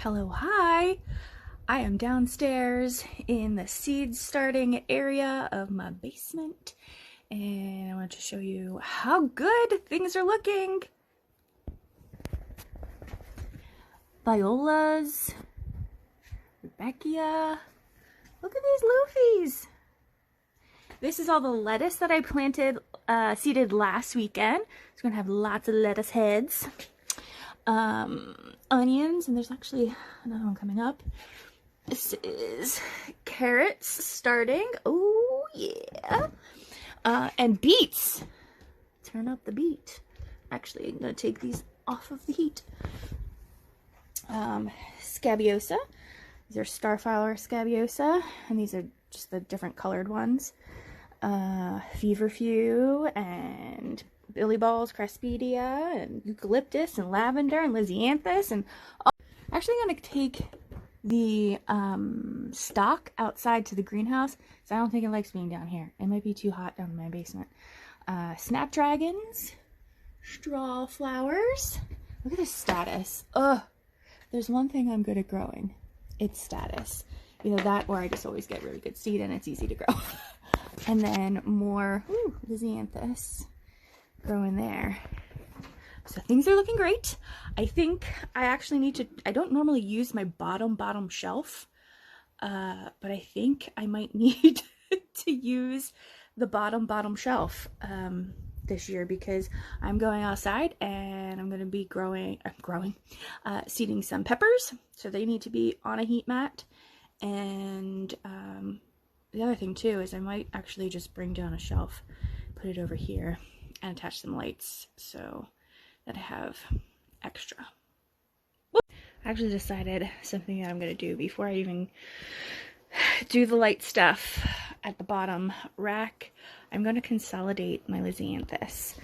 Hello, hi! I am downstairs in the seed starting area of my basement, and I want to show you how good things are looking. Violas, Rebecca, look at these loofies. This is all the lettuce that I planted, seeded last weekend. It's gonna have lots of lettuce heads. Onions, and there's actually another one coming up. This is carrots starting. Oh yeah. And beets. Turn up the beet. Actually, I'm gonna take these off of the heat. Scabiosa. These are starflower scabiosa, and these are just the different colored ones. Feverfew and Billy Balls, Craspedia, and Eucalyptus, and Lavender, and Lisianthus, and all. Actually, I'm going to take the stock outside to the greenhouse, so I don't think it likes being down here. It might be too hot down in my basement. Snapdragons, straw flowers. Look at this status. Ugh. There's one thing I'm good at growing. It's status. Either that or I just always get really good seed and it's easy to grow. And then more Lisianthus growing there. So things are looking great. I think I actually need to, I don't normally use my bottom shelf, but I think I might need to use the bottom shelf this year, because I'm going outside and I'm going to be seeding some peppers. So they need to be on a heat mat. And the other thing too is I might actually just bring down a shelf, put it over here, and attach some lights so that I have extra. I actually decided something that I'm going to do before I even do the light stuff at the bottom rack. I'm going to consolidate my Lisianthus.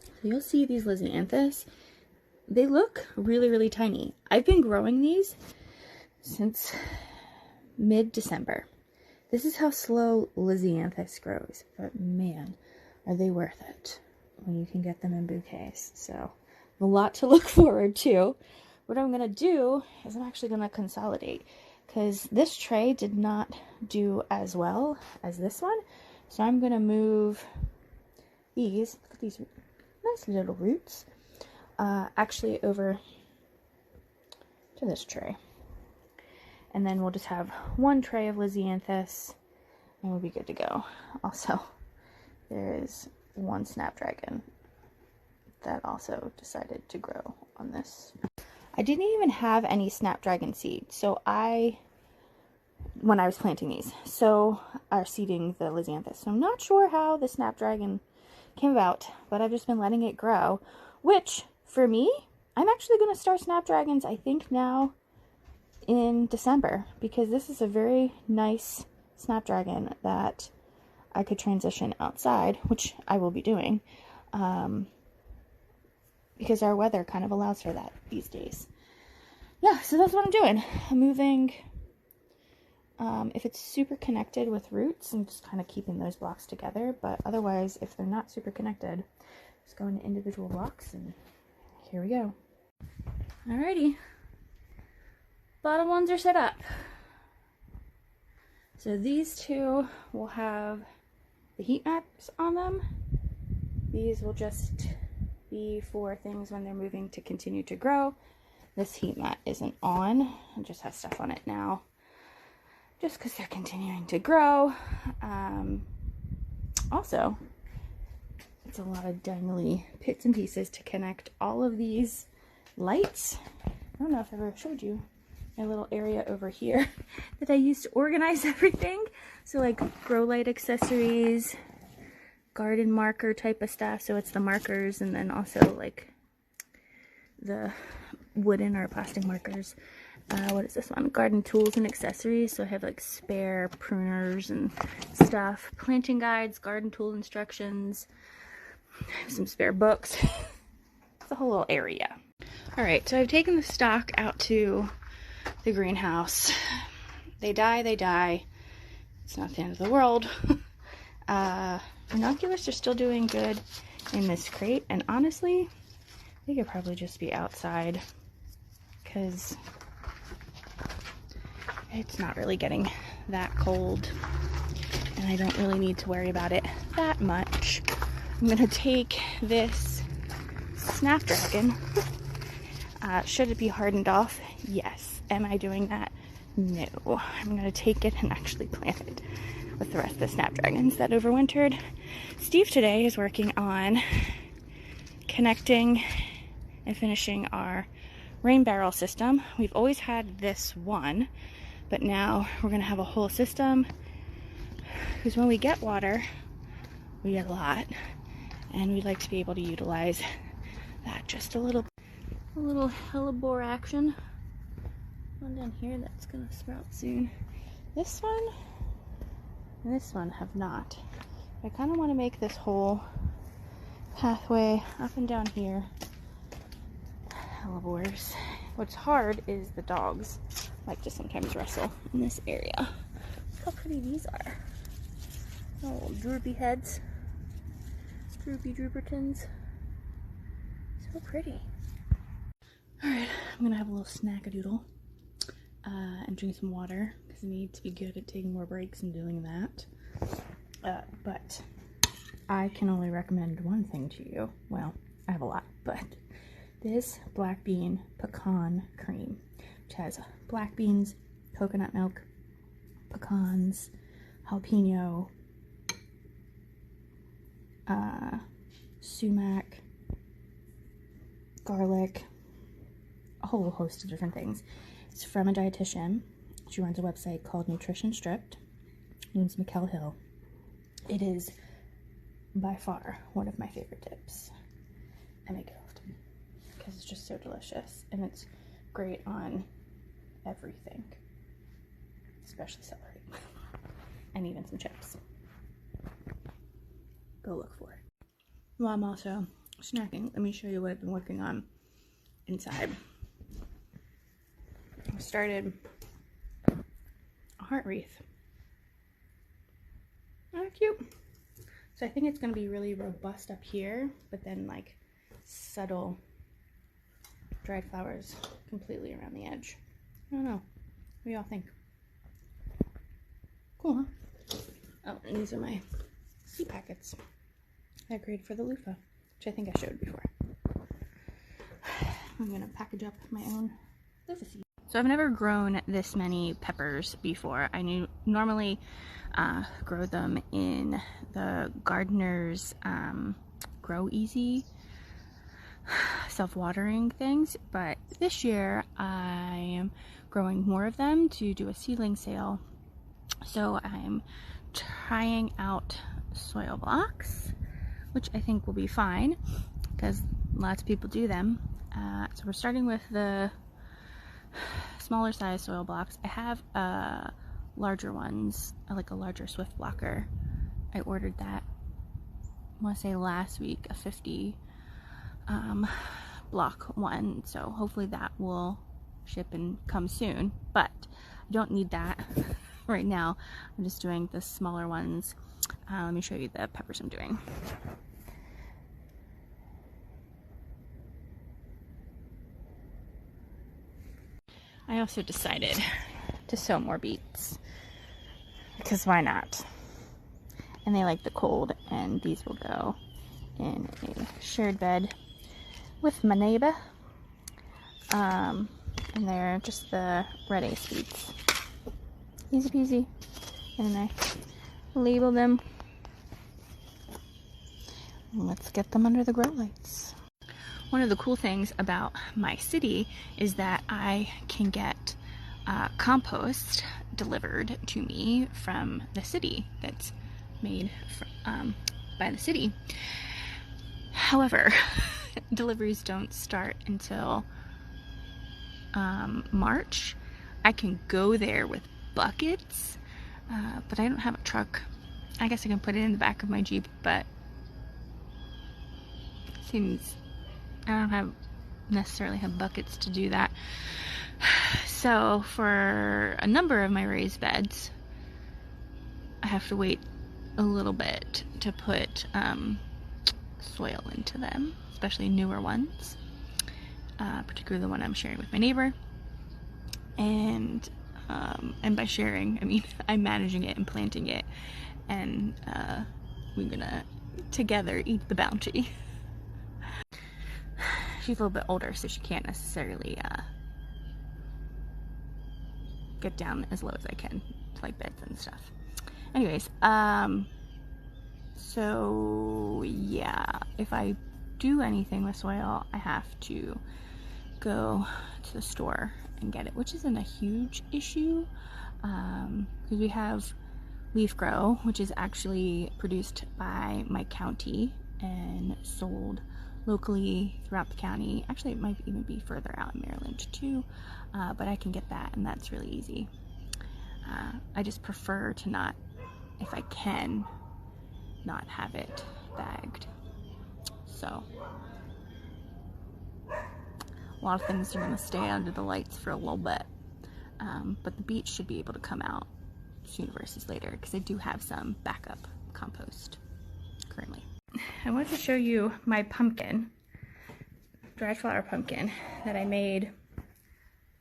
So you'll see these Lisianthus, they look really tiny. I've been growing these since mid-December. This is how slow Lisianthus grows, but man, are they worth it when you can get them in bouquets. So a lot to look forward to. What I'm going to do is I'm actually going to consolidate, because this tray did not do as well as this one. So I'm going to move these, look at these nice little roots, actually over to this tray. And then we'll just have one tray of Lisianthus and we'll be good to go. Also, there is one snapdragon that also decided to grow on this. I didn't even have any snapdragon seed, so when I was planting these, so are seeding the Lisianthus. So I'm not sure how the snapdragon came about, but I've just been letting it grow, which for me, I'm actually going to start snapdragons, I think now in December, because this is a very nice snapdragon that I could transition outside, which I will be doing, because our weather kind of allows for that these days. Yeah, so that's what I'm doing. I'm moving, if it's super connected with roots, I'm just kind of keeping those blocks together, but otherwise, if they're not super connected, just go into individual blocks, and here we go. Alrighty. Bottom ones are set up. So these two will have the heat maps on them. These will just be for things when they're moving to continue to grow. This heat mat isn't on. It just has stuff on it now, just because they're continuing to grow. Also, it's a lot of dangly bits and pieces to connect all of these lights. I don't know if I ever showed you my little area over here that I used to organize everything. So like grow light accessories, garden marker type of stuff. So it's the markers, and then also like the wooden or plastic markers. What is this one? Garden tools and accessories. So I have like spare pruners and stuff, planting guides, garden tool instructions, some spare books. It's a whole little area. All right, so I've taken the stock out to the greenhouse. They die. It's not the end of the world. Ranunculus are still doing good in this crate, and honestly, they could probably just be outside because it's not really getting that cold and I don't really need to worry about it that much. I'm going to take this Snapdragon. Should it be hardened off? Yes. Am I doing that? No. I'm going to take it and actually plant it with the rest of the Snapdragons that overwintered. Steve today is working on connecting and finishing our rain barrel system. We've always had this one, but now we're going to have a whole system because when we get water, we get a lot, and we'd like to be able to utilize that just a little hellebore action. One down here that's gonna sprout soon. This one and this one have not. I kind of want to make this whole pathway up and down here hellebores. What's hard is the dogs like to sometimes wrestle in this area. Look how pretty these are. Oh, droopy heads. Droopy droopertons. So pretty. Alright, I'm gonna have a little snack-a-doodle and drink some water because I need to be good at taking more breaks and doing that. But I can only recommend one thing to you. Well, I have a lot, but this black bean pecan cream, which has black beans, coconut milk, pecans, jalapeno, sumac, garlic, a whole host of different things. It's from a dietitian. She runs a website called Nutrition Stripped. Her name's Mikkel Hill. It is by far one of my favorite dips. I make it often because it's just so delicious, and it's great on everything, especially celery and even some chips. Go look for it. While I'm also snacking, let me show you what I've been working on inside. I started a heart wreath. Oh, cute. So I think it's going to be really robust up here, but then like subtle dried flowers completely around the edge. I don't know. What do y'all think? Cool, huh? Oh, and these are my seed packets I created for the loofah, which I think I showed before. I'm going to package up my own loofah seed. So I've never grown this many peppers before. I normally grow them in the gardener's Grow Easy self-watering things, but this year I am growing more of them to do a seedling sale. So I'm trying out soil blocks, which I think will be fine because lots of people do them. So we're starting with the smaller size soil blocks. I have larger ones, like a larger Swift blocker. I ordered that, I want to say last week, a 50 block one, so hopefully that will ship and come soon, but I don't need that right now. I'm just doing the smaller ones. Let me show you the peppers I'm doing. I also decided to sow more beets because why not? And they like the cold, and these will go in a shared bed with my neighbor. And they're just the red ace beets. Easy peasy. And I label them. Let's get them under the grow lights. One of the cool things about my city is that I can get compost delivered to me from the city that's made by the city. However, deliveries don't start until March. I can go there with buckets, but I don't have a truck. I guess I can put it in the back of my Jeep, but seems I don't necessarily have buckets to do that. So for a number of my raised beds, I have to wait a little bit to put soil into them, especially newer ones, particularly the one I'm sharing with my neighbor. And by sharing, I mean I'm managing it and planting it, and we're gonna together eat the bounty. She's a little bit older, so she can't necessarily get down as low as I can to like beds and stuff. Anyways, so yeah, if I do anything with soil, I have to go to the store and get it, which isn't a huge issue, because we have Leaf Grow, which is actually produced by my county and sold locally throughout the county. Actually, it might even be further out in Maryland too, but I can get that, and that's really easy. I just prefer to not, if I can, not have it bagged. So a lot of things are going to stay under the lights for a little bit, but the beets should be able to come out sooner versus later, because I do have some backup compost currently. I wanted to show you my pumpkin, dried flower pumpkin, that I made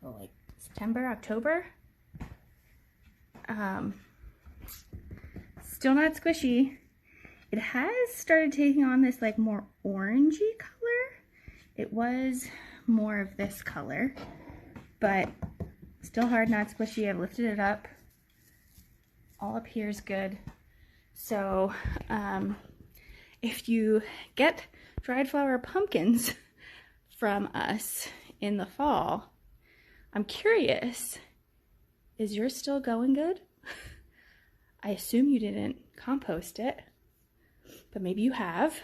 like September, October. Still not squishy. It has started taking on this like more orangey color. It was more of this color, but still hard, not squishy. I've lifted it up. All up here is good. So if you get dried flower pumpkins from us in the fall, I'm curious, is yours still going good? I assume you didn't compost it, but maybe you have.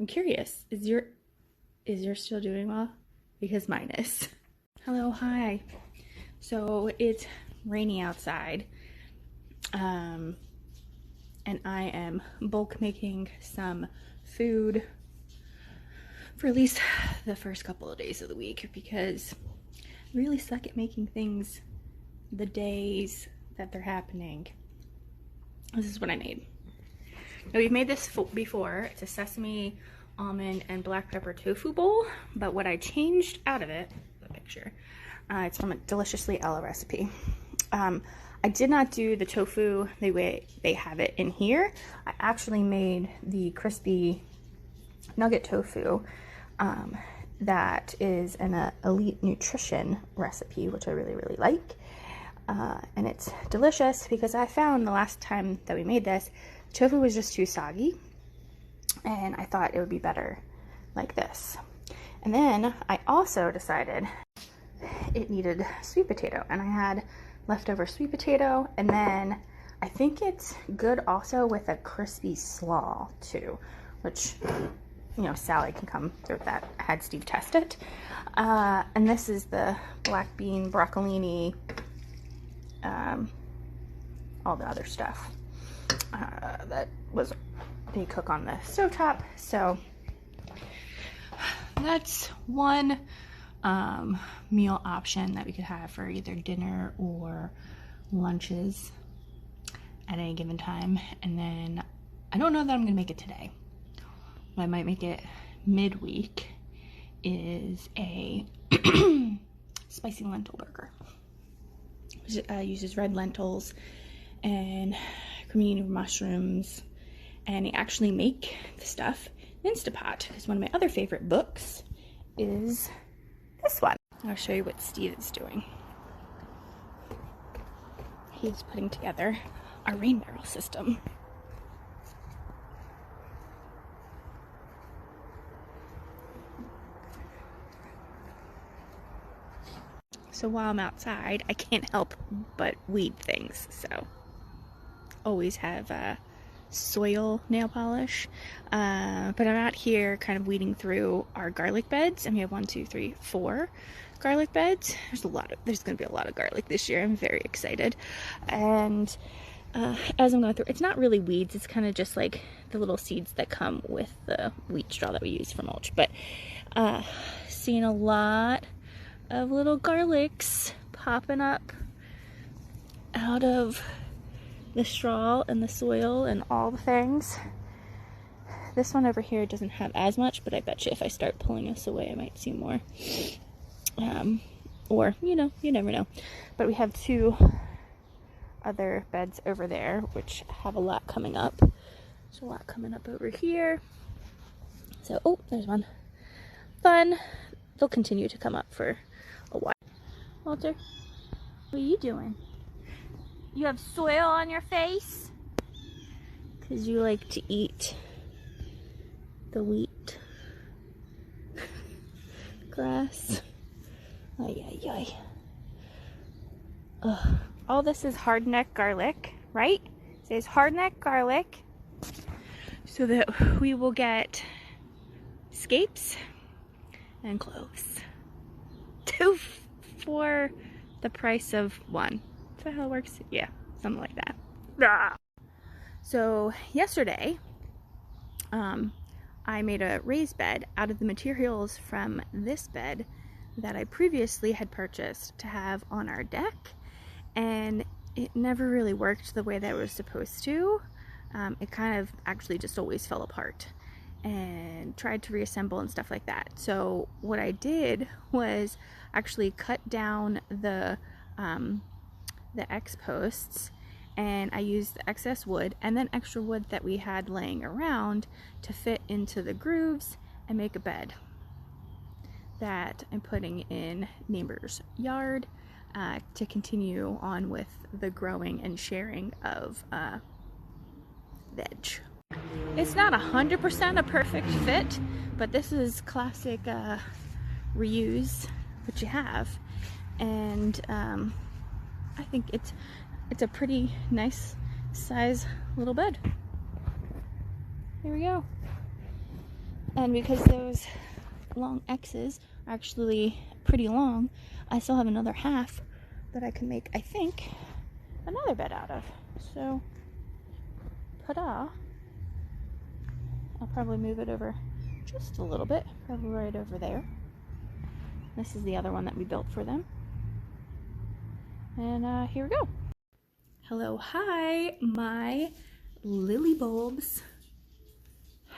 I'm curious, is yours still doing well? Because mine is. Hello, hi. So it's rainy outside, and I am bulk making some food for at least the first couple of days of the week, because I really suck at making things the days that they're happening. This is what I made. Now, we've made this before. It's a sesame, almond, and black pepper tofu bowl, but what I changed out of it, the picture, it's from a Deliciously Ella recipe. I did not do the tofu the way they have it in here. I actually made the crispy nugget tofu that is an Elite Nutrition recipe, which I really, really like. And it's delicious, because I found the last time that we made this, tofu was just too soggy, and I thought it would be better like this. And then I also decided it needed sweet potato, and I had leftover sweet potato, and then I think it's good also with a crispy slaw too, which, you know, Sally can come through that. I had Steve test it. And this is the black bean broccolini, all the other stuff that was they cook on the stovetop. So that's one meal option that we could have for either dinner or lunches at any given time. And then I don't know that I'm gonna make it today, but I might make it midweek, is a spicy lentil burger. Which uses red lentils and cremini mushrooms, and they actually make the stuff in Instapot, because one of my other favorite books is this one. I'll show you what Steve is doing. He's putting together our rain barrel system. So while I'm outside, I can't help but weed things. So always have soil nail polish. But I'm out here kind of weeding through our garlic beds, and we have 1, 2, 3, 4 garlic beds. There's going to be a lot of garlic this year. I'm very excited. And as I'm going through, it's not really weeds. It's kind of just like the little seeds that come with the wheat straw that we use for mulch. But seeing a lot of little garlics popping up out of the straw and the soil and all the things. This one over here doesn't have as much, but I bet you if I start pulling this away, I might see more. or, you know, you never know. But we have 2 other beds over there, which have a lot coming up. There's a lot coming up over here. So, oh, there's one. Fun. They'll continue to come up for a while. Walter, what are you doing? You have soil on your face? Because you like to eat the wheat grass. Ay, ay, ay. Ugh. All this is hardneck garlic, right? It says hardneck garlic so that we will get scapes and cloves. 2 for the price of 1. Is that how it works? Yeah, something like that. Ah. So yesterday, I made a raised bed out of the materials from this bed that I previously had purchased to have on our deck, and it never really worked the way that it was supposed to. It kind of actually just always fell apart, and tried to reassemble and stuff like that. So what I did was actually cut down the X posts, and I used the excess wood and then extra wood that we had laying around to fit into the grooves and make a bed that I'm putting in neighbor's yard to continue on with the growing and sharing of veg. It's not 100% a perfect fit, but this is classic reuse what you have, and I think it's a pretty nice size little bed. Here we go. And because those long X's are actually pretty long, I still have another half that I can make, I think, another bed out of. So, ta-da. I'll probably move it over just a little bit, probably right over there. This is the other one that we built for them. And here we go. Hello, hi, my lily bulbs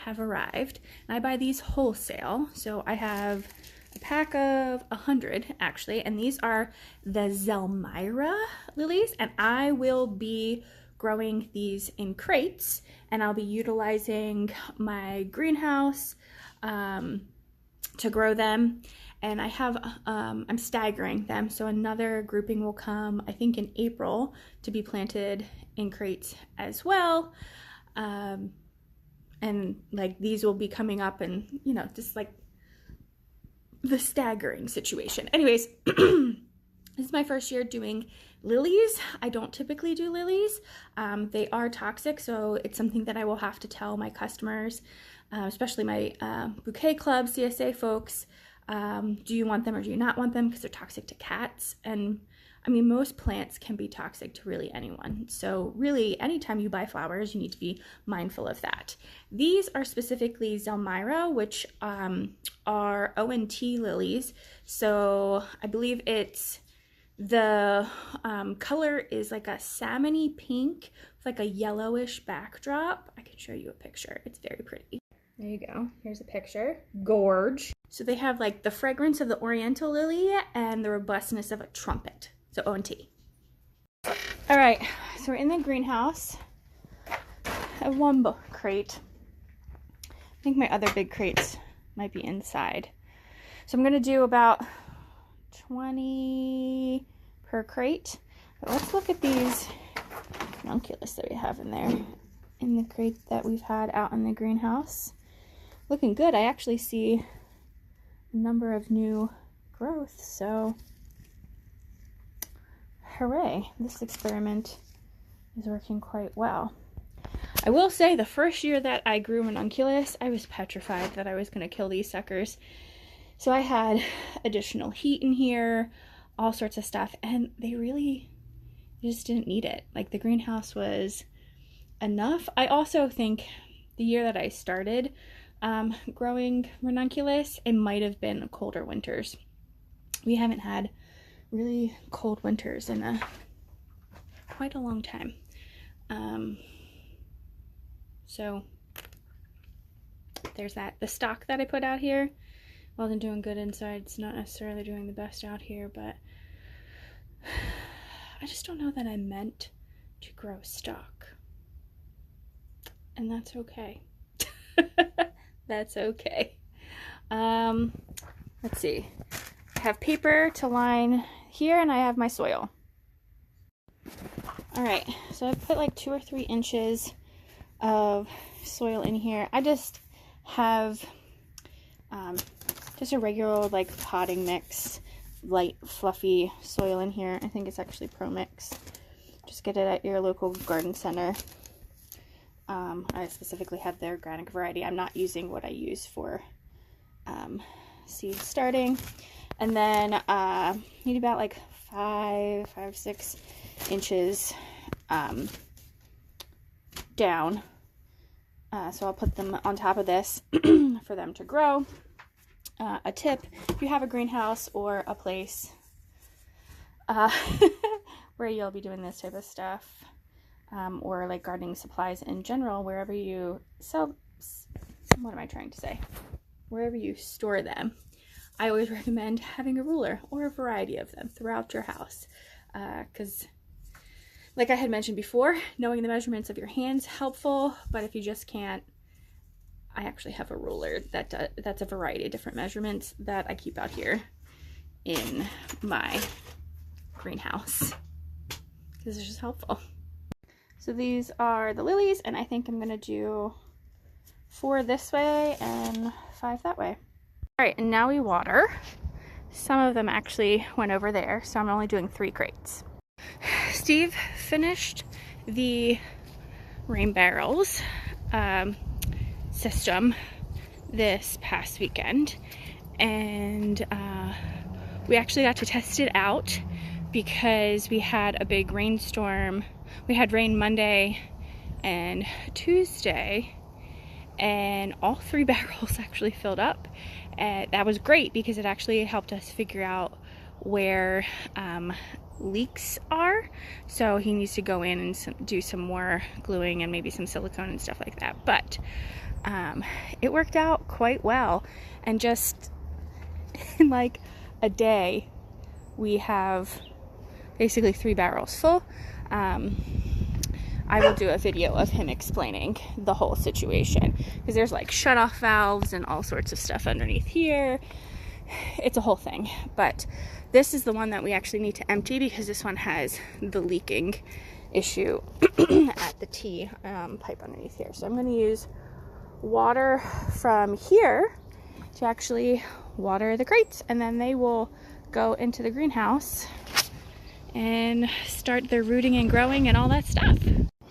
have arrived. And I buy these wholesale, so I have a pack of 100 actually, and these are the Zelmira lilies, and I will be growing these in crates, and I'll be utilizing my greenhouse to grow them. And I have, I'm staggering them, so another grouping will come, I think, in April to be planted in crates as well. And like these will be coming up, and you know, just like the staggering situation. Anyways, this is my first year doing lilies. I don't typically do lilies. They are toxic, so it's something that I will have to tell my customers, especially my bouquet club, CSA folks. Do you want them or do you not want them? Because they're toxic to cats. And I mean, most plants can be toxic to really anyone. So really, anytime you buy flowers, you need to be mindful of that. These are specifically Zelmira, which are ONT lilies. So I believe it's the color is like a salmony pink with like a yellowish backdrop. I can show you a picture. It's very pretty. There you go. Here's a picture. Gorge. So they have like the fragrance of the oriental lily and the robustness of a trumpet. So ONT. All right, so we're in the greenhouse. I have one crate. I think my other big crates might be inside. So I'm gonna do about 20 per crate. But let's look at these ranunculus that we have in there, in the crate that we've had out in the greenhouse. Looking good. I actually see a number of new growth, so hooray, this experiment is working quite well. I will say the first year that I grew ranunculus, I was petrified that I was going to kill these suckers. So I had additional heat in here, all sorts of stuff, and they really just didn't need it. Like the greenhouse was enough. I also think the year that I started growing ranunculus, it might have been colder winters. We haven't had really cold winters in quite a long time. So there's that. The stock that I put out here wasn't doing good inside. It's not necessarily doing the best out here, but I just don't know that I'm meant to grow stock. And that's okay. That's okay. Let's see. I have paper to line here, and I have my soil. All right, so I put like 2 or 3 inches of soil in here. I just have just a regular like potting mix, light fluffy soil in here. I think it's actually Pro Mix. Just get it at your local garden center. I specifically have their organic variety. I'm not using what I use for seed starting. And then need about like 5-6 inches down. So I'll put them on top of this for them to grow. A tip, if you have a greenhouse or a place where you'll be doing this type of stuff, or like gardening supplies in general, wherever you sell, what am I trying to say? Wherever you store them, I always recommend having a ruler or a variety of them throughout your house. Because like I had mentioned before, knowing the measurements of your hands helpful, but if you just can't, I actually have a ruler that's a variety of different measurements that I keep out here in my greenhouse because it's just helpful. So these are the lilies, and I think I'm gonna do 4 this way and 5 that way. All right, and now we water. Some of them actually went over there, so I'm only doing 3 crates. Steve finished the rain barrels system this past weekend, and we actually got to test it out because we had a big rainstorm. We had rain Monday and Tuesday, and all 3 barrels actually filled up. That was great because it actually helped us figure out where leaks are. So he needs to go in and do some more gluing and maybe some silicone and stuff like that. But it worked out quite well, and just in like a day we have basically 3 barrels full. I will do a video of him explaining the whole situation because there's like shut-off valves and all sorts of stuff underneath here. It's a whole thing, but this is the one that we actually need to empty because this one has the leaking issue at the T pipe underneath here. So I'm going to use water from here to actually water the crates, and then they will go into the greenhouse and start their rooting and growing and all that stuff.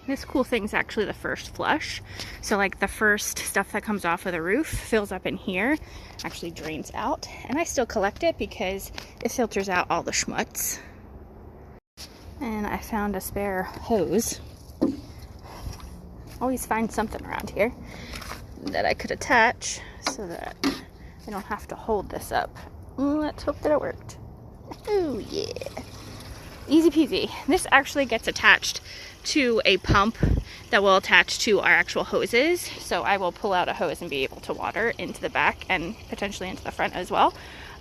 This cool thing's actually the first flush. So like the first stuff that comes off of the roof fills up in here, actually drains out, and I still collect it because it filters out all the schmutz. And I found a spare hose. Always find something around here that I could attach so that I don't have to hold this up. Let's hope that it worked. Oh yeah. Easy peasy. This actually gets attached to a pump that will attach to our actual hoses. So I will pull out a hose and be able to water into the back and potentially into the front as well.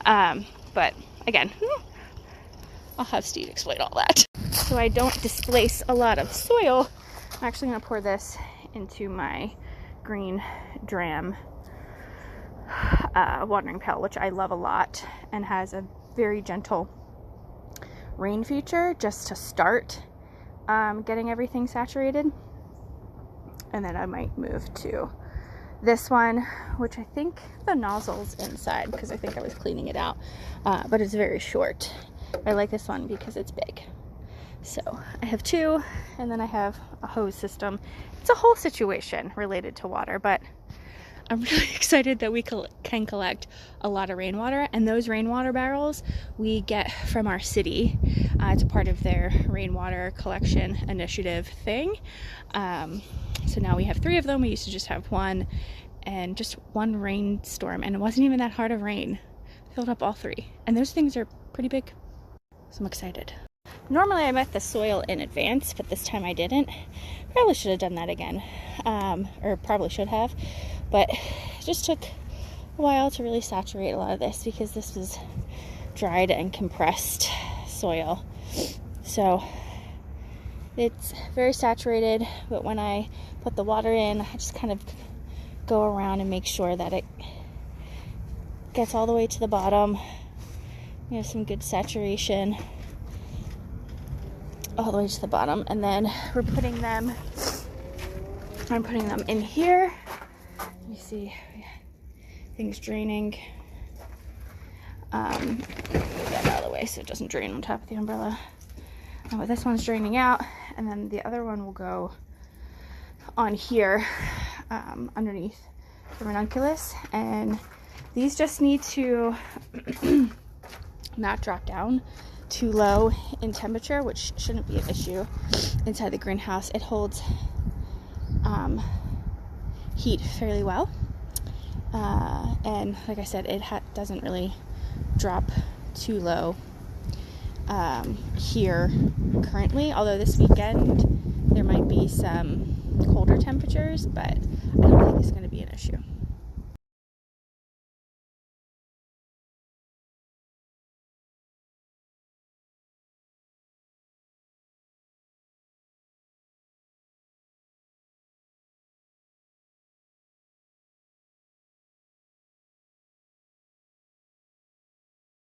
But again, I'll have Steve explain all that. So I don't displace a lot of soil, I'm actually going to pour this into my green dram watering pail, which I love a lot and has a very gentle rain feature just to start getting everything saturated. And then I might move to this one, which I think the nozzle's inside because I think I was cleaning it out, but it's very short. I like this one because it's big. So I have 2, and then I have a hose system. It's a whole situation related to water, but I'm really excited that we can collect a lot of rainwater, and those rainwater barrels we get from our city. It's a part of their rainwater collection initiative thing. So now we have 3 of them. We used to just have 1, and just one rainstorm, and it wasn't even that hard of rain. Filled up all 3, and those things are pretty big. So I'm excited. Normally I met the soil in advance, but this time I didn't. Probably should have done that again, or probably should have, but it just took a while to really saturate a lot of this because this was dried and compressed soil. So it's very saturated, but when I put the water in, I just kind of go around and make sure that it gets all the way to the bottom. We have some good saturation all the way to the bottom, and then I'm putting them in here. You see things draining. Get that out of the way so it doesn't drain on top of the umbrella. But this one's draining out, and then the other one will go on here underneath the ranunculus, and these just need to not drop down too low in temperature, which shouldn't be an issue inside the greenhouse. It holds heat fairly well, and like I said, it doesn't really drop too low here currently, although this weekend there might be some colder temperatures, but I don't think it's going to be an issue.